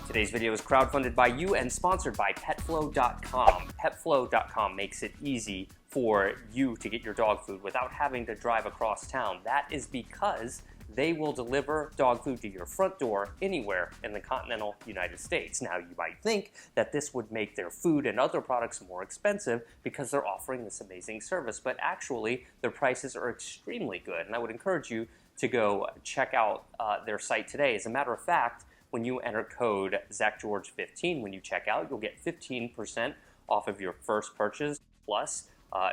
Today's video is crowdfunded by you and sponsored by PetFlow.com. PetFlow.com makes it easy for you to get your dog food without having to drive across town. That is because they will deliver dog food to your front door anywhere in the continental United States. Now, you might think that this would make their food and other products more expensive because they're offering this amazing service, but actually their prices are extremely good, and I would encourage you to go check out their site today. As a matter of fact, when you enter code ZachGeorge15 when you check out, you'll get 15% off of your first purchase. Plus,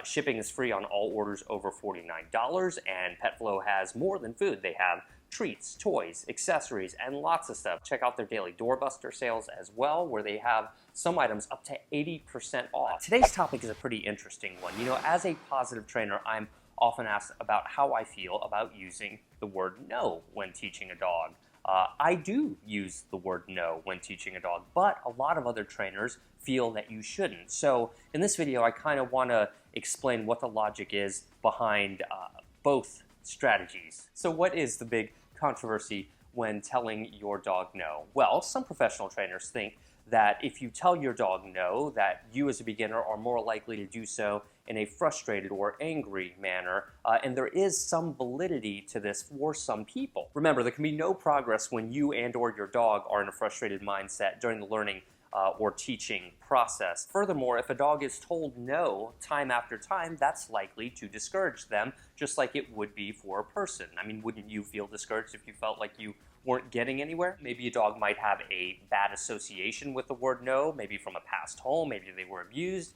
shipping is free on all orders over $49, and PetFlow has more than food. They have treats, toys, accessories, and lots of stuff. Check out their daily doorbuster sales as well, where they have some items up to 80% off. Today's topic is a pretty interesting one. You know, as a positive trainer, I'm often asked about how I feel about using the word no when teaching a dog. I do use the word no when teaching a dog, but a lot of other trainers feel that you shouldn't. So in this video, I kind of want to explain what the logic is behind both strategies. So what is the big controversy when telling your dog no? Well, some professional trainers think that if you tell your dog no, that you as a beginner are more likely to do so in a frustrated or angry manner, and there is some validity to this for some people. Remember, there can be no progress when you and or your dog are in a frustrated mindset during the learning or teaching process. Furthermore, if a dog is told no time after time, that's likely to discourage them, just like it would be for a person. I mean, wouldn't you feel discouraged if you felt like you weren't getting anywhere? Maybe a dog might have a bad association with the word no, maybe from a past home, maybe they were abused,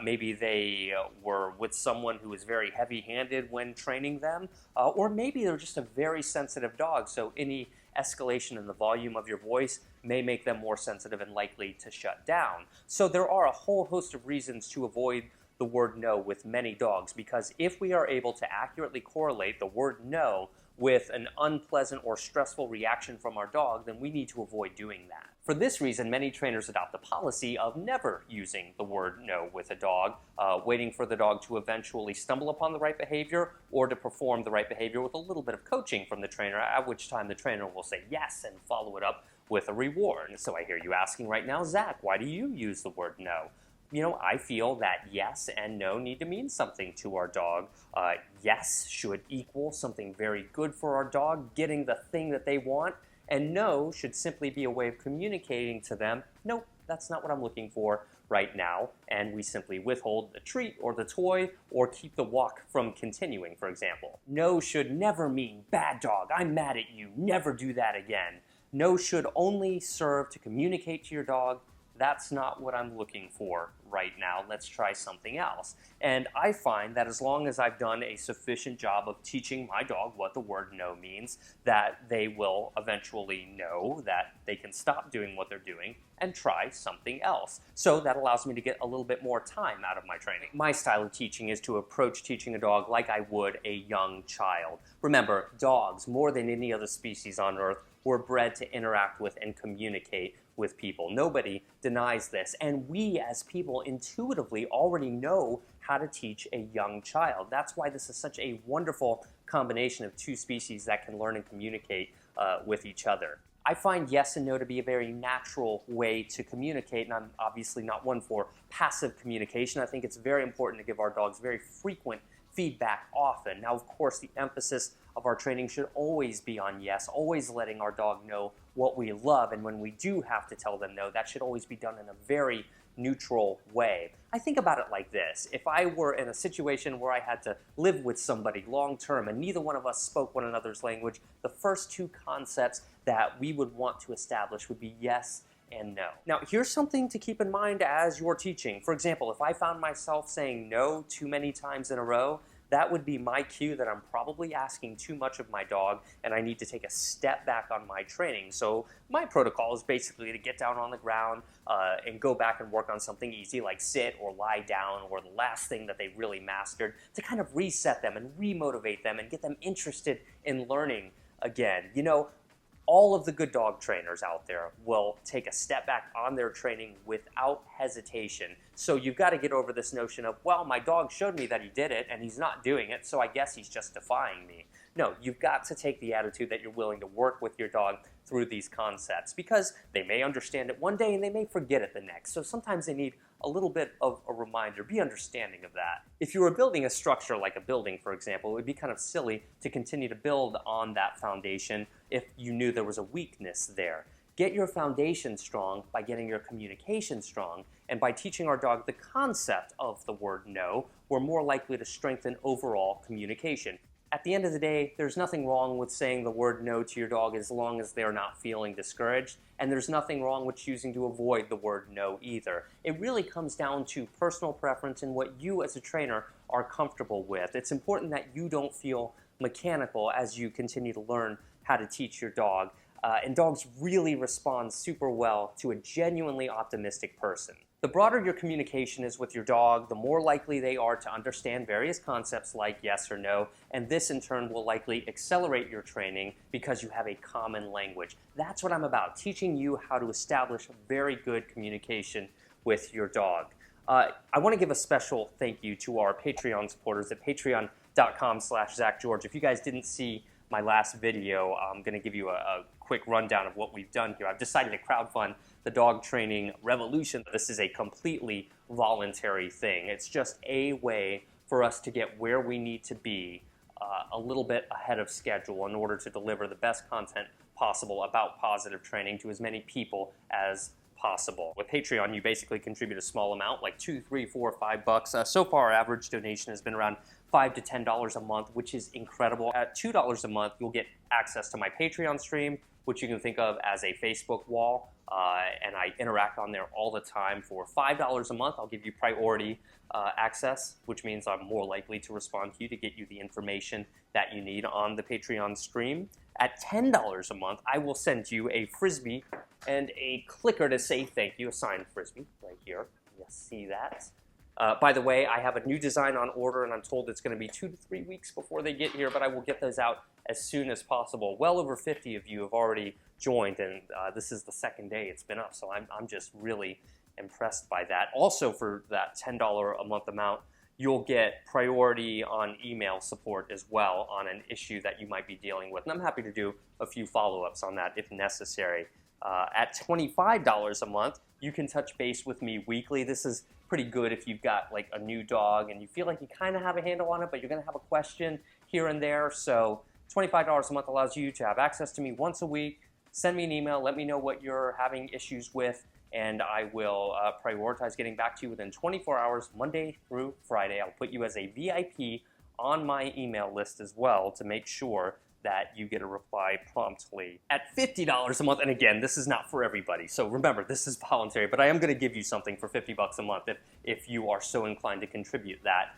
maybe they were with someone who was very heavy-handed when training them, or maybe they're just a very sensitive dog, so any escalation in the volume of your voice may make them more sensitive and likely to shut down. So there are a whole host of reasons to avoid the word no with many dogs, because if we are able to accurately correlate the word no with an unpleasant or stressful reaction from our dog, then we need to avoid doing that. For this reason, many trainers adopt the policy of never using the word no with a dog, waiting for the dog to eventually stumble upon the right behavior or to perform the right behavior with a little bit of coaching from the trainer, at which time the trainer will say yes and follow it up with a reward. So I hear you asking right now, Zach, why do you use the word no? You know, I feel that yes and no need to mean something to our dog. Yes should equal something very good for our dog, getting the thing that they want, and no should simply be a way of communicating to them, nope, that's not what I'm looking for right now, and we simply withhold the treat or the toy or keep the walk from continuing, for example. No should never mean bad dog, I'm mad at you, never do that again. No should only serve to communicate to your dog, that's not what I'm looking for right now, let's try something else. And I find that as long as I've done a sufficient job of teaching my dog what the word no means, that they will eventually know that they can stop doing what they're doing and try something else. So that allows me to get a little bit more time out of my training. My style of teaching is to approach teaching a dog like I would a young child. Remember, dogs, more than any other species on earth, were bred to interact with and communicate with people. Nobody denies this, and we as people intuitively already know how to teach a young child. That's why this is such a wonderful combination of two species that can learn and communicate with each other. I find yes and no to be a very natural way to communicate, and I'm obviously not one for passive communication. I think it's very important to give our dogs very frequent feedback often. Now, of course, the emphasis of our training should always be on yes, always letting our dog know what we love, and when we do have to tell them no, that should always be done in a very neutral way. I think about it like this. If I were in a situation where I had to live with somebody long term and neither one of us spoke one another's language, the first two concepts that we would want to establish would be yes and no. Now, here's something to keep in mind as you're teaching. For example, if I found myself saying no too many times in a row, that would be my cue that I'm probably asking too much of my dog and I need to take a step back on my training. So my protocol is basically to get down on the ground and go back and work on something easy like sit or lie down or the last thing that they really mastered to kind of reset them and remotivate them and get them interested in learning again. You know, all of the good dog trainers out there will take a step back on their training without hesitation. So you've got to get over this notion of, well, my dog showed me that he did it and he's not doing it, so I guess he's just defying me. No, you've got to take the attitude that you're willing to work with your dog through these concepts, because they may understand it one day and they may forget it the next. So sometimes they need a little bit of a reminder. Be understanding of that. If you were building a structure like a building, for example, it would be kind of silly to continue to build on that foundation if you knew there was a weakness there. Get your foundation strong by getting your communication strong, and by teaching our dog the concept of the word no, we're more likely to strengthen overall communication. At the end of the day, there's nothing wrong with saying the word no to your dog as long as they're not feeling discouraged, and there's nothing wrong with choosing to avoid the word no either. It really comes down to personal preference and what you as a trainer are comfortable with. It's important that you don't feel mechanical as you continue to learn how to teach your dog. And dogs really respond super well to a genuinely optimistic person. The broader your communication is with your dog, the more likely they are to understand various concepts like yes or no, and this in turn will likely accelerate your training because you have a common language. That's what I'm about, teaching you how to establish very good communication with your dog. I want to give a special thank you to our Patreon supporters at patreon.com/ZachGeorge. If you guys didn't see my last video, I'm going to give you a quick rundown of what we've done here. I've decided to crowdfund the dog training revolution. This is a completely voluntary thing. It's just a way for us to get where we need to be a little bit ahead of schedule in order to deliver the best content possible about positive training to as many people as possible. With Patreon, you basically contribute a small amount, like $2, $3, $4, $5. So far, our average donation has been around $5 to $10 a month, which is incredible. At $2 a month, you'll get access to my Patreon stream, which you can think of as a Facebook wall, and I interact on there all the time. For $5 a month, I'll give you priority access, which means I'm more likely to respond to you to get you the information that you need on the Patreon stream. At $10 a month, I will send you a Frisbee and a clicker to say thank you, a signed Frisbee right here. You'll see that. By the way, I have a new design on order, and I'm told it's going to be 2 to 3 weeks before they get here, but I will get those out as soon as possible. Well over 50 of you have already joined, and this is the second day it's been up, so I'm just really impressed by that. Also, for that $10 a month amount, you'll get priority on email support as well on an issue that you might be dealing with, and I'm happy to do a few follow-ups on that if necessary. At $25 a month, you can touch base with me weekly. This is pretty good if you've got like a new dog and you feel like you kind of have a handle on it, but you're going to have a question here and there. So $25 a month allows you to have access to me once a week. Send me an email, let me know what you're having issues with, and I will prioritize getting back to you within 24 hours, Monday through Friday. I'll put you as a VIP on my email list as well to make sure that you get a reply promptly. At $50 a month, and again, this is not for everybody, so remember, this is voluntary, but I am going to give you something for $50 a month if you are so inclined to contribute that.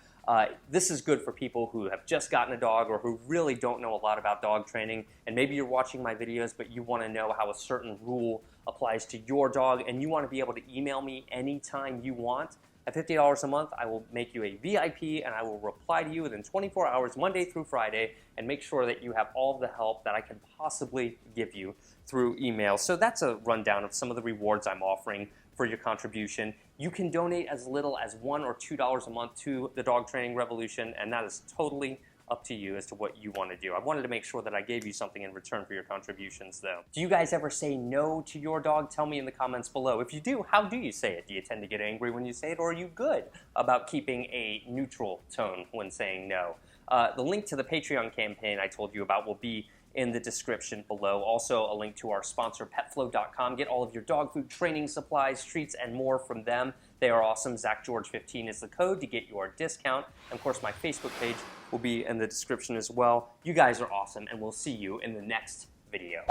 This is good for people who have just gotten a dog or who really don't know a lot about dog training, and maybe you're watching my videos, but you want to know how a certain rule applies to your dog, and you want to be able to email me anytime you want. At $50 a month, I will make you a VIP, and I will reply to you within 24 hours, Monday through Friday, and make sure that you have all the help that I can possibly give you through email. So that's a rundown of some of the rewards I'm offering for your contribution. You can donate as little as $1 or $2 a month to the Dog Training Revolution, and that is totally up to you as to what you want to do. I wanted to make sure that I gave you something in return for your contributions, though. Do you guys ever say no to your dog? Tell me in the comments below. If you do, how do you say it? Do you tend to get angry when you say it, or are you good about keeping a neutral tone when saying no? The link to the Patreon campaign I told you about will be in the description below. Also, a link to our sponsor, petflow.com. Get all of your dog food, training supplies, treats, and more from them. They are awesome. ZachGeorge15 is the code to get your discount. And of course, my Facebook page will be in the description as well. You guys are awesome, and we'll see you in the next video.